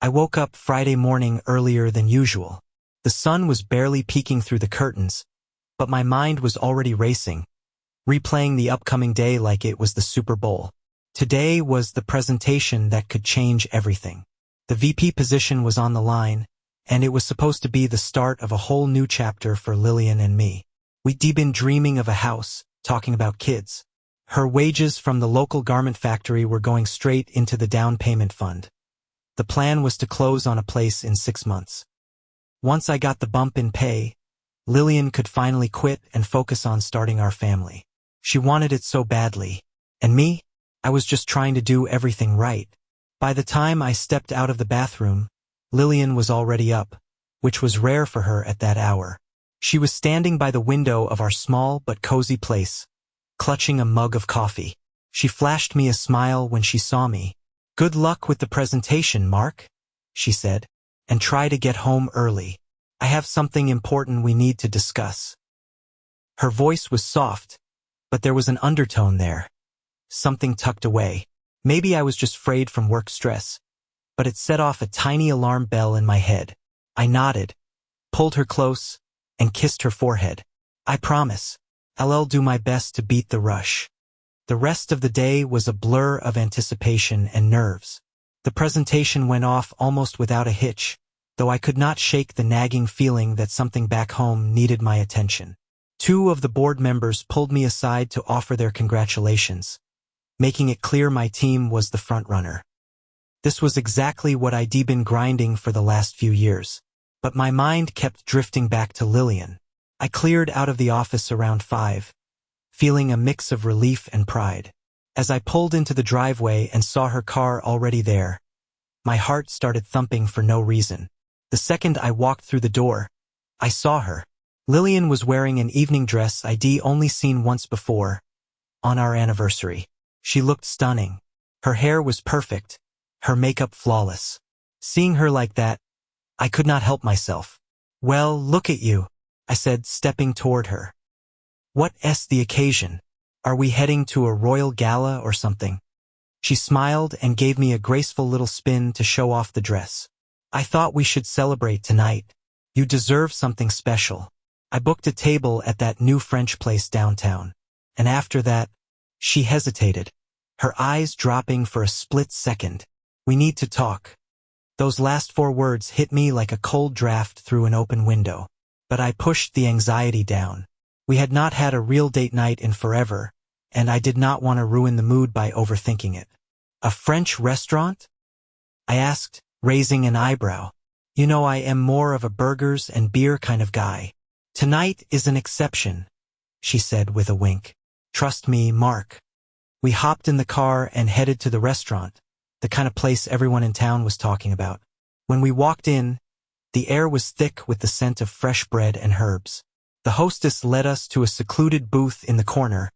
I woke up Friday morning earlier than usual. The sun was barely peeking through the curtains, but my mind was already racing, replaying the upcoming day like it was the Super Bowl. Today was the presentation that could change everything. The VP position was on the line, and it was supposed to be the start of a whole new chapter for Lillian and me. We'd been dreaming of a house, talking about kids. Her wages from the local garment factory were going straight into the down payment fund. The plan was to close on a place in 6 months. Once I got the bump in pay, Lillian could finally quit and focus on starting our family. She wanted it so badly. And me? I was just trying to do everything right. By the time I stepped out of the bathroom, Lillian was already up, which was rare for her at that hour. She was standing by the window of our small but cozy place, clutching a mug of coffee. She flashed me a smile when she saw me. "Good luck with the presentation, Mark," she said, "and try to get home early. I have something important we need to discuss." Her voice was soft, but there was an undertone there. Something tucked away. Maybe I was just frayed from work stress, but it set off a tiny alarm bell in my head. I nodded, pulled her close, and kissed her forehead. "I promise, I'll do my best to beat the rush." The rest of the day was a blur of anticipation and nerves. The presentation went off almost without a hitch, though I could not shake the nagging feeling that something back home needed my attention. 2 of the board members pulled me aside to offer their congratulations, making it clear my team was the front-runner. This was exactly what I'd been grinding for the last few years. But my mind kept drifting back to Lillian. I cleared out of the office around 5, feeling a mix of relief and pride. As I pulled into the driveway and saw her car already there, my heart started thumping for no reason. The second I walked through the door, I saw her. Lillian was wearing an evening dress I'd only seen once before, on our anniversary. She looked stunning. Her hair was perfect, her makeup flawless. Seeing her like that, I could not help myself. "Well, look at you," I said, stepping toward her. "What's the occasion? Are we heading to a royal gala or something?" She smiled and gave me a graceful little spin to show off the dress. "I thought we should celebrate tonight. You deserve something special. I booked a table at that new French place downtown." And after that, she hesitated, her eyes dropping for a split second. "We need to talk." Those last 4 words hit me like a cold draft through an open window. But I pushed the anxiety down. We had not had a real date night in forever, and I did not want to ruin the mood by overthinking it. "A French restaurant?" I asked, raising an eyebrow. "You know I am more of a burgers and beer kind of guy. Tonight is an exception," she said with a wink. "Trust me, Mark." We hopped in the car and headed to the restaurant, the kind of place everyone in town was talking about. When we walked in, the air was thick with the scent of fresh bread and herbs. The hostess led us to a secluded booth in the corner,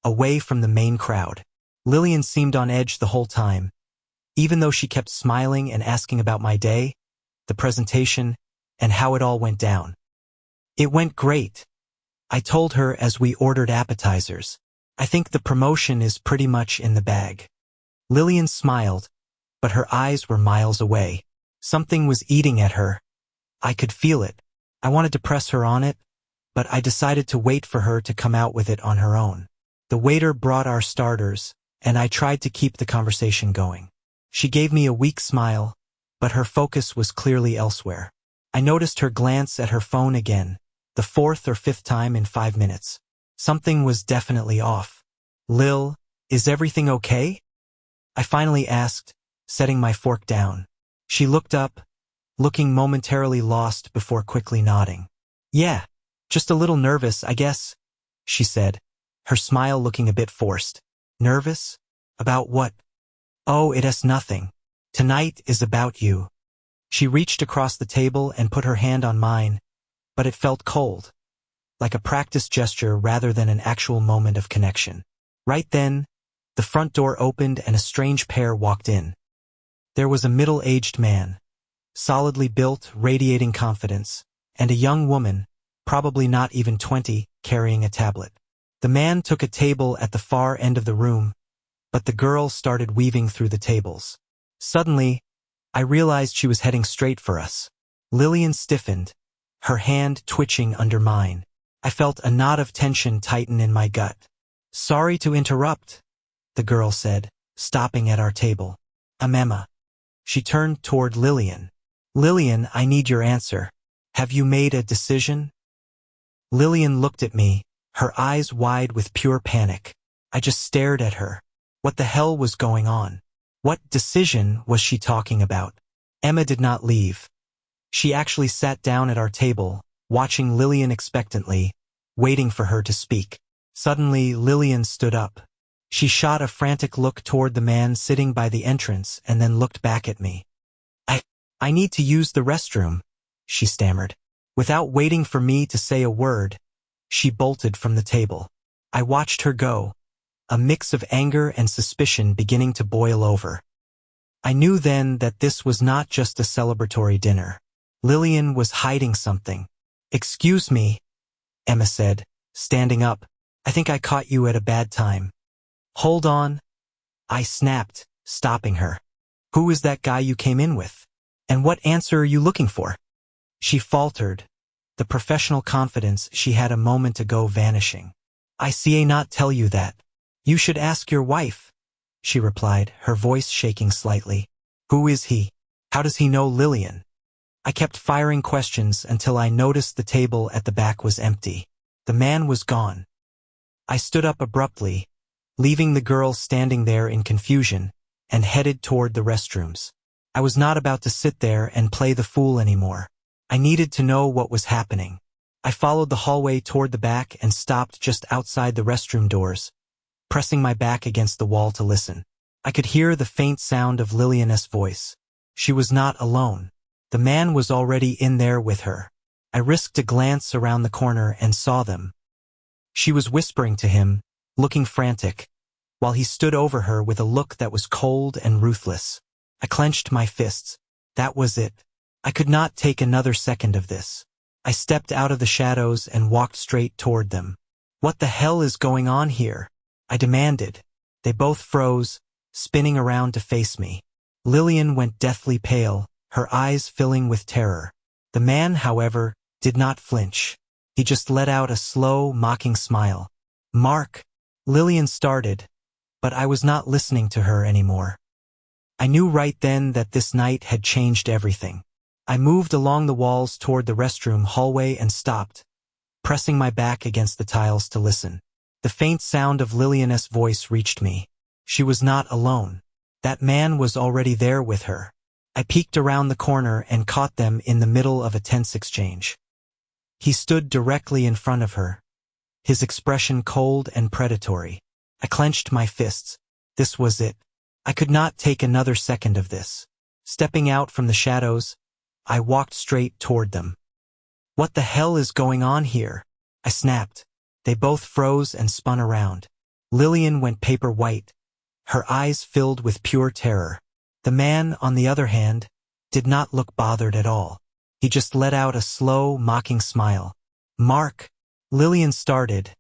away from the main crowd. Lillian seemed on edge the whole time, even though she kept smiling and asking about my day, the presentation, and how it all went down. "It went great," I told her as we ordered appetizers. "I think the promotion is pretty much in the bag." Lillian smiled, but her eyes were miles away. Something was eating at her. I could feel it. I wanted to press her on it, but I decided to wait for her to come out with it on her own. The waiter brought our starters, and I tried to keep the conversation going. She gave me a weak smile, but her focus was clearly elsewhere. I noticed her glance at her phone again, the 4th or 5th time in 5 minutes. Something was definitely off. "Lil, is everything okay?" I finally asked, setting my fork down. She looked up, looking momentarily lost before quickly nodding. "Yeah, just a little nervous, I guess," she said, her smile looking a bit forced. "Nervous? About what?" "Oh, it's nothing. Tonight is about you." She reached across the table and put her hand on mine, but it felt cold, like a practice gesture rather than an actual moment of connection. Right then, the front door opened and a strange pair walked in. There was a middle-aged man, solidly built, radiating confidence, and a young woman, probably not even 20, carrying a tablet. The man took a table at the far end of the room, but the girl started weaving through the tables. Suddenly, I realized she was heading straight for us. Lillian stiffened, her hand twitching under mine. I felt a knot of tension tighten in my gut. "Sorry to interrupt," the girl said, stopping at our table. "I'm Emma." She turned toward Lillian. "Lillian, I need your answer. Have you made a decision?" Lillian looked at me, her eyes wide with pure panic. I just stared at her. What the hell was going on? What decision was she talking about? Emma did not leave. She actually sat down at our table, watching Lillian expectantly, waiting for her to speak. Suddenly, Lillian stood up. She shot a frantic look toward the man sitting by the entrance and then looked back at me. I need to use the restroom," she stammered. Without waiting for me to say a word, she bolted from the table. I watched her go, a mix of anger and suspicion beginning to boil over. I knew then that this was not just a celebratory dinner. Lillian was hiding something. "Excuse me," Emma said, standing up. "I think I caught you at a bad time." "Hold on," I snapped, stopping her. "Who is that guy you came in with? And what answer are you looking for?" She faltered, the professional confidence she had a moment ago vanishing. "I ca not tell you that. You should ask your wife," she replied, her voice shaking slightly. "Who is he? How does he know Lillian?" I kept firing questions until I noticed the table at the back was empty. The man was gone. I stood up abruptly, leaving the girl standing there in confusion, and headed toward the restrooms. I was not about to sit there and play the fool anymore. I needed to know what was happening. I followed the hallway toward the back and stopped just outside the restroom doors, pressing my back against the wall to listen. I could hear the faint sound of Lillian's voice. She was not alone. The man was already in there with her. I risked a glance around the corner and saw them. She was whispering to him, looking frantic, while he stood over her with a look that was cold and ruthless. I clenched my fists. That was it. I could not take another second of this. I stepped out of the shadows and walked straight toward them. "What the hell is going on here?" I demanded. They both froze, spinning around to face me. Lillian went deathly pale, her eyes filling with terror. The man, however, did not flinch. He just let out a slow, mocking smile. "Mark," Lillian started, but I was not listening to her anymore. I knew right then that this night had changed everything. I moved along the walls toward the restroom hallway and stopped, pressing my back against the tiles to listen. The faint sound of Lillian's voice reached me. She was not alone. That man was already there with her. I peeked around the corner and caught them in the middle of a tense exchange. He stood directly in front of her, his expression cold and predatory. I clenched my fists. This was it. I could not take another second of this. Stepping out from the shadows, I walked straight toward them. "What the hell is going on here?" I snapped. They both froze and spun around. Lillian went paper white, her eyes filled with pure terror. The man, on the other hand, did not look bothered at all. He just let out a slow, mocking smile. "Mark," Lillian started,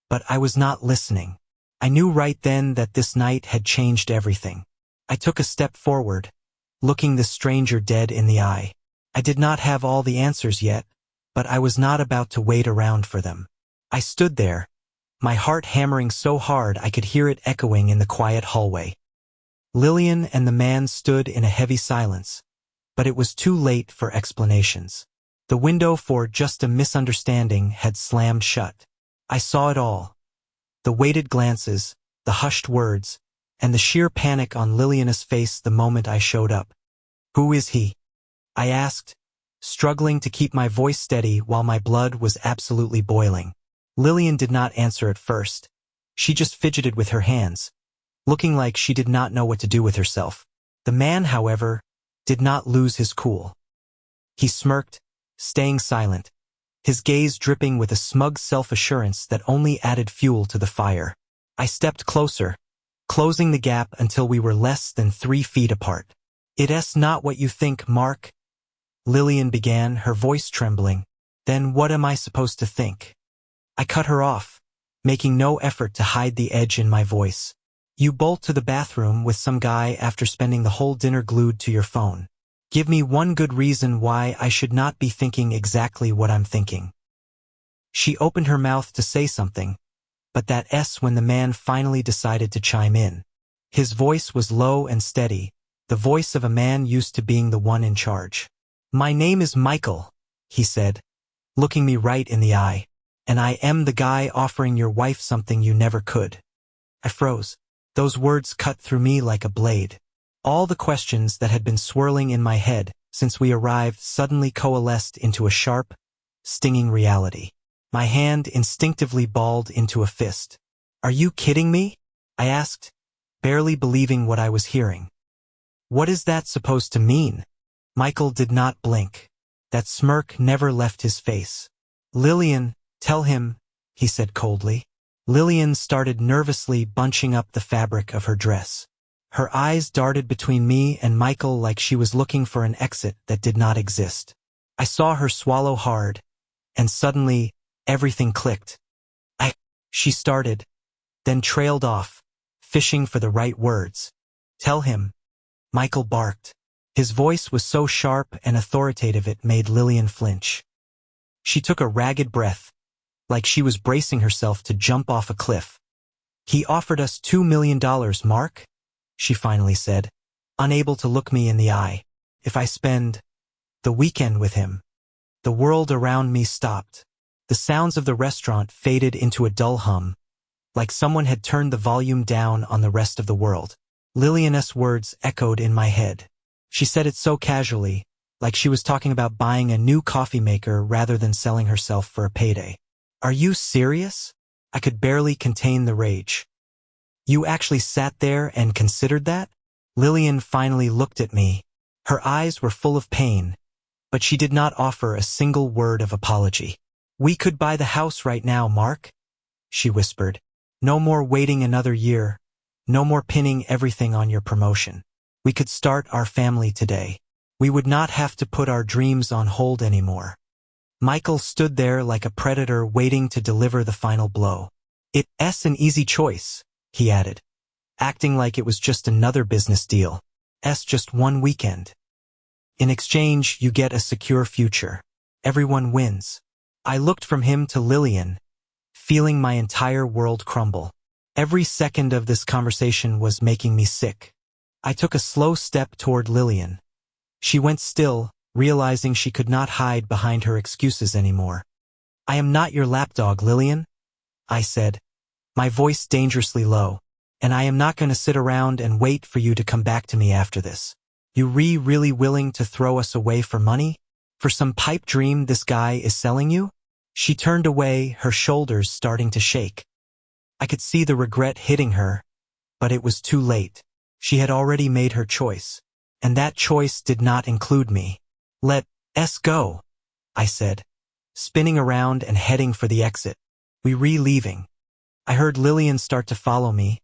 but I was not listening. I knew right then that this night had changed everything. I took a step forward, looking the stranger dead in the eye. I did not have all the answers yet, but I was not about to wait around for them. I stood there, my heart hammering so hard I could hear it echoing in the quiet hallway. Lillian and the man stood in a heavy silence, but it was too late for explanations. The window for just a misunderstanding had slammed shut. I saw it all. The weighted glances, the hushed words, and the sheer panic on Lillian's face the moment I showed up. "Who is he?" I asked, struggling to keep my voice steady while my blood was absolutely boiling. Lillian did not answer at first. She just fidgeted with her hands, looking like she did not know what to do with herself. The man, however, did not lose his cool. He smirked, staying silent, his gaze dripping with a smug self-assurance that only added fuel to the fire. I stepped closer, closing the gap until we were less than 3 feet apart. "It's not what you think, Mark," Lillian began, her voice trembling. "Then what am I supposed to think?" I cut her off, making no effort to hide the edge in my voice. "You bolt to the bathroom with some guy after spending the whole dinner glued to your phone. Give me one good reason why I should not be thinking exactly what I'm thinking." She opened her mouth to say something, but that S when the man finally decided to chime in. His voice was low and steady, the voice of a man used to being the one in charge. "My name is Michael," he said, looking me right in the eye, "and I am the guy offering your wife something you never could." I froze. Those words cut through me like a blade. All the questions that had been swirling in my head since we arrived suddenly coalesced into a sharp, stinging reality. My hand instinctively balled into a fist. "Are you kidding me?" I asked, barely believing what I was hearing. "What is that supposed to mean?" Michael did not blink. That smirk never left his face. "Lillian, tell him," he said coldly. Lillian started nervously bunching up the fabric of her dress. Her eyes darted between me and Michael like she was looking for an exit that did not exist. I saw her swallow hard, and suddenly, everything clicked. She started, then trailed off, fishing for the right words. "Tell him," Michael barked. His voice was so sharp and authoritative it made Lillian flinch. She took a ragged breath, like she was bracing herself to jump off a cliff. "He offered us $2 million, Mark," she finally said, unable to look me in the eye. "If I spend the weekend with him." The world around me stopped. The sounds of the restaurant faded into a dull hum, like someone had turned the volume down on the rest of the world. Lillian's words echoed in my head. She said it so casually, like she was talking about buying a new coffee maker rather than selling herself for a payday. "Are you serious?" I could barely contain the rage. "You actually sat there and considered that?" Lillian finally looked at me. Her eyes were full of pain, but she did not offer a single word of apology. "We could buy the house right now, Mark," she whispered. "No more waiting another year. No more pinning everything on your promotion. We could start our family today. We would not have to put our dreams on hold anymore." Michael stood there like a predator waiting to deliver the final blow. "It's an easy choice," he added, acting like it was just another business deal. "It's just one weekend. In exchange, you get a secure future. Everyone wins." I looked from him to Lillian, feeling my entire world crumble. Every second of this conversation was making me sick. I took a slow step toward Lillian. She went still, realizing she could not hide behind her excuses anymore. "I am not your lapdog, Lillian," I said, my voice dangerously low, "and I am not going to sit around and wait for you to come back to me after this. You really willing to throw us away for money? For some pipe dream this guy is selling you?" She turned away, her shoulders starting to shake. I could see the regret hitting her, but it was too late. She had already made her choice, and that choice did not include me. "Let's go," I said, spinning around and heading for the exit. We leaving. I heard Lillian start to follow me,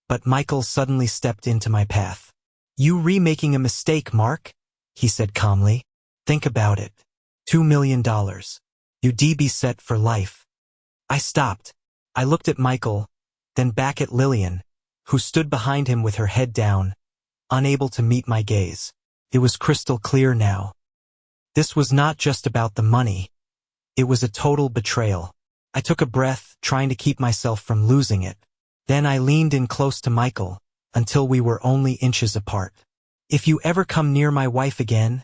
but Michael suddenly stepped into my path. "You making a mistake, Mark," he said calmly. "Think about it. $2 million. You'd be set for life." I stopped. I looked at Michael, then back at Lillian, who stood behind him with her head down, unable to meet my gaze. It was crystal clear now. This was not just about the money. It was a total betrayal. I took a breath, trying to keep myself from losing it. Then I leaned in close to Michael, until we were only inches apart. "If you ever come near my wife again,"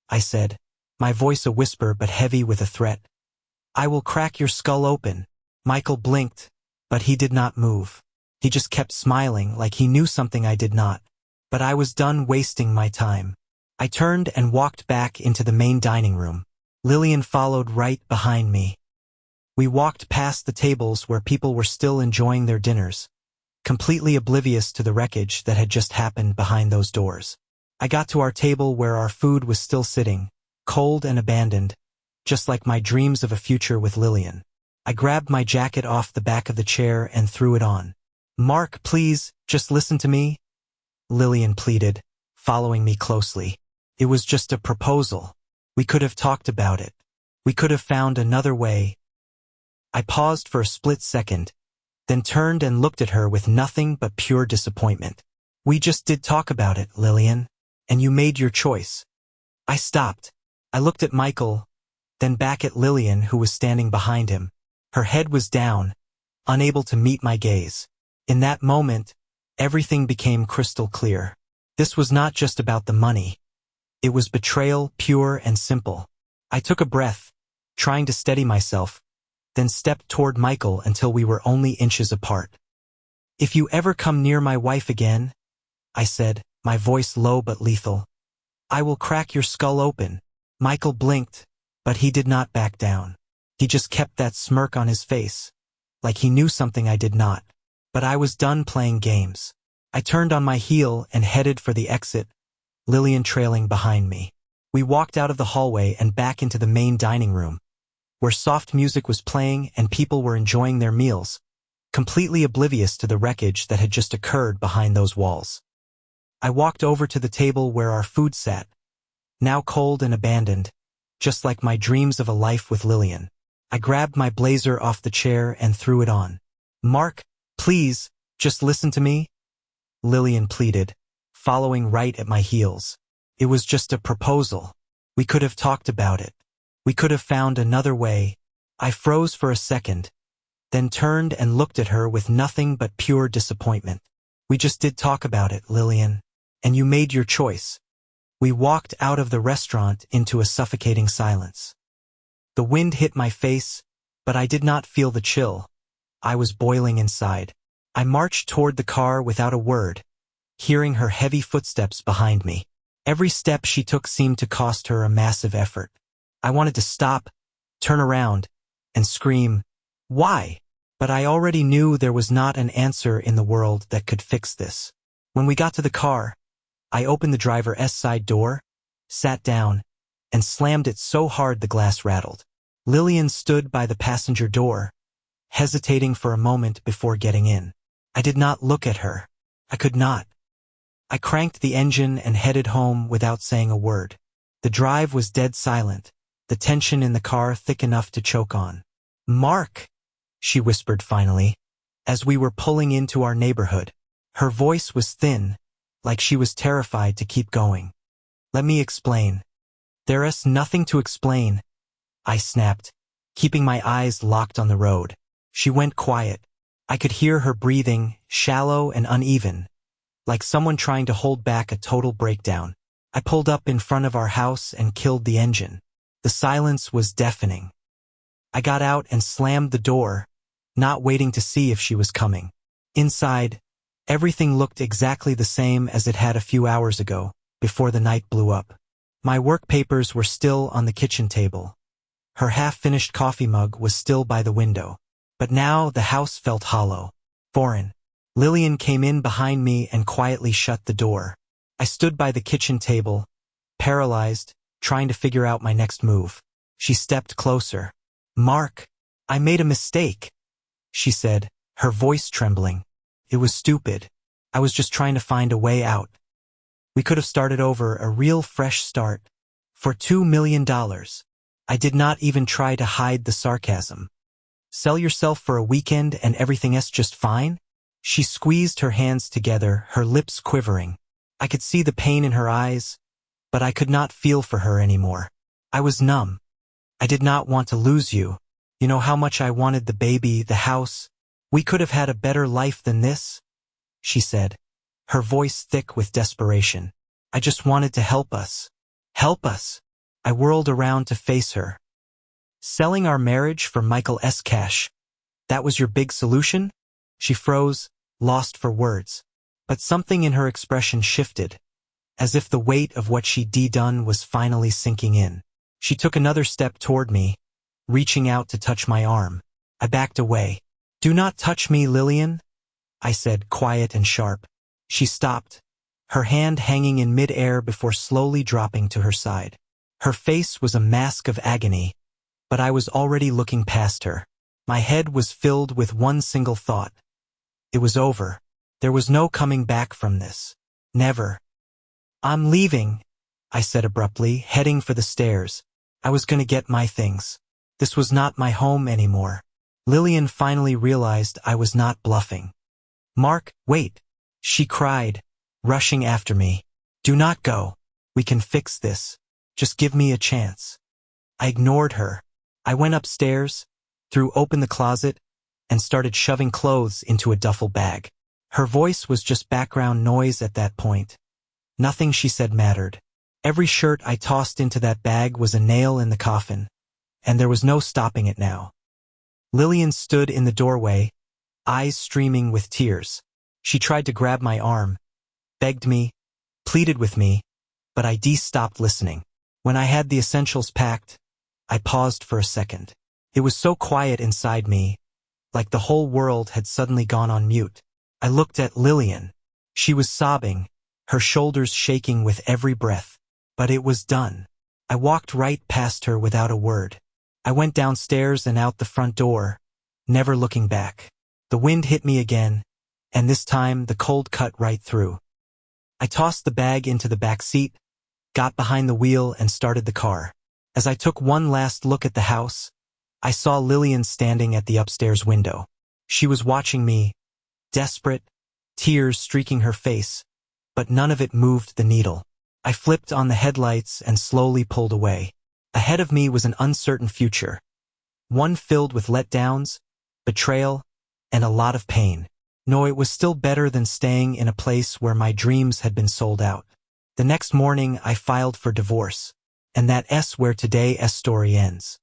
I said, my voice a whisper but heavy with a threat, "I will crack your skull open." Michael blinked, but he did not move. He just kept smiling like he knew something I did not. But I was done wasting my time. I turned and walked back into the main dining room. Lillian followed right behind me. We walked past the tables where people were still enjoying their dinners, completely oblivious to the wreckage that had just happened behind those doors. I got to our table where our food was still sitting, cold and abandoned, just like my dreams of a future with Lillian. I grabbed my jacket off the back of the chair and threw it on. "Mark, please, just listen to me," Lillian pleaded, following me closely. "It was just a proposal. We could have talked about it. We could have found another way." I paused for a split second, then turned and looked at her with nothing but pure disappointment. "We just did talk about it, Lillian, and you made your choice. I stopped. I looked at Michael, then back at Lillian, who was standing behind him. Her head was down, unable to meet my gaze. In that moment, everything became crystal clear. This was not just about the money. It was betrayal, pure and simple. I took a breath, trying to steady myself, then stepped toward Michael until we were only inches apart. "If you ever come near my wife again," I said, my voice low but lethal, "I will crack your skull open." Michael blinked, but he did not back down. He just kept that smirk on his face, like he knew something I did not. But I was done playing games. I turned on my heel and headed for the exit, Lillian trailing behind me. We walked out of the hallway and back into the main dining room, where soft music was playing and people were enjoying their meals, completely oblivious to the wreckage that had just occurred behind those walls. I walked over to the table where our food sat, now cold and abandoned, just like my dreams of a life with Lillian. I grabbed my blazer off the chair and threw it on. "Mark, please, just listen to me," Lillian pleaded, following right at my heels. "It was just a proposal. We could have talked about it. We could have found another way." I froze for a second, then turned and looked at her with nothing but pure disappointment. "We just did talk about it, Lillian, and you made your choice." We walked out of the restaurant into a suffocating silence. The wind hit my face, but I did not feel the chill. I was boiling inside. I marched toward the car without a word, hearing her heavy footsteps behind me. Every step she took seemed to cost her a massive effort. I wanted to stop, turn around, and scream, "Why?" But I already knew there was not an answer in the world that could fix this. When we got to the car, I opened the driver's side door, sat down, and slammed it so hard the glass rattled. Lillian stood by the passenger door, hesitating for a moment before getting in. I did not look at her. I could not. I cranked the engine and headed home without saying a word. The drive was dead silent, the tension in the car thick enough to choke on. "Mark," she whispered finally, as we were pulling into our neighborhood. Her voice was thin, like she was terrified to keep going. "Let me explain." "There is nothing to explain," I snapped, keeping my eyes locked on the road. She went quiet. I could hear her breathing, shallow and uneven, like someone trying to hold back a total breakdown. I pulled up in front of our house and killed the engine. The silence was deafening. I got out and slammed the door, not waiting to see if she was coming. Inside, everything looked exactly the same as it had a few hours ago, before the night blew up. My work papers were still on the kitchen table. Her half-finished coffee mug was still by the window. But now the house felt hollow, foreign. Lillian came in behind me and quietly shut the door. I stood by the kitchen table, paralyzed, trying to figure out my next move. She stepped closer. "Mark, I made a mistake," she said, her voice trembling. "It was stupid. I was just trying to find a way out. We could have started over, a real fresh start, for $2 million. I did not even try to hide the sarcasm. Sell yourself for a weekend and everything is just fine?" She squeezed her hands together, her lips quivering. I could see the pain in her eyes, but I could not feel for her anymore. I was numb. "I did not want to lose you. You know how much I wanted the baby, the house. We could have had a better life than this," she said, her voice thick with desperation. "I just wanted to help us. Help us." I whirled around to face her. "Selling our marriage for Michael's cash. That was your big solution?" She froze, lost for words. But something in her expression shifted, as if the weight of what she'd done was finally sinking in. She took another step toward me, reaching out to touch my arm. I backed away. "Do not touch me, Lillian," I said, quiet and sharp. She stopped, her hand hanging in mid-air before slowly dropping to her side. Her face was a mask of agony, but I was already looking past her. My head was filled with one single thought. It was over. There was no coming back from this. Never. "I'm leaving," I said abruptly, heading for the stairs. I was going to get my things. This was not my home anymore. Lillian finally realized I was not bluffing. "Mark, wait," she cried, rushing after me. "Do not go. We can fix this." Just give me a chance. I ignored her. I went upstairs, threw open the closet, and started shoving clothes into a duffel bag. Her voice was just background noise at that point. Nothing she said mattered. Every shirt I tossed into that bag was a nail in the coffin, and there was no stopping it now. Lillian stood in the doorway, eyes streaming with tears. She tried to grab my arm, begged me, pleaded with me, but I stopped listening. When I had the essentials packed, I paused for a second. It was so quiet inside me, like the whole world had suddenly gone on mute. I looked at Lillian. She was sobbing, her shoulders shaking with every breath. But it was done. I walked right past her without a word. I went downstairs and out the front door, never looking back. The wind hit me again, and this time the cold cut right through. I tossed the bag into the back seat, got behind the wheel and started the car. As I took one last look at the house, I saw Lillian standing at the upstairs window. She was watching me, desperate, tears streaking her face, but none of it moved the needle. I flipped on the headlights and slowly pulled away. Ahead of me was an uncertain future, one filled with letdowns, betrayal, and a lot of pain. No, it was still better than staying in a place where my dreams had been sold out. The next morning, I filed for divorce, and that's where today's story ends.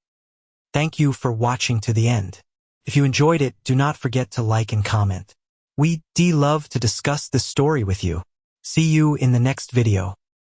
Thank you for watching to the end. If you enjoyed it, do not forget to like and comment. We'd love to discuss this story with you. See you in the next video.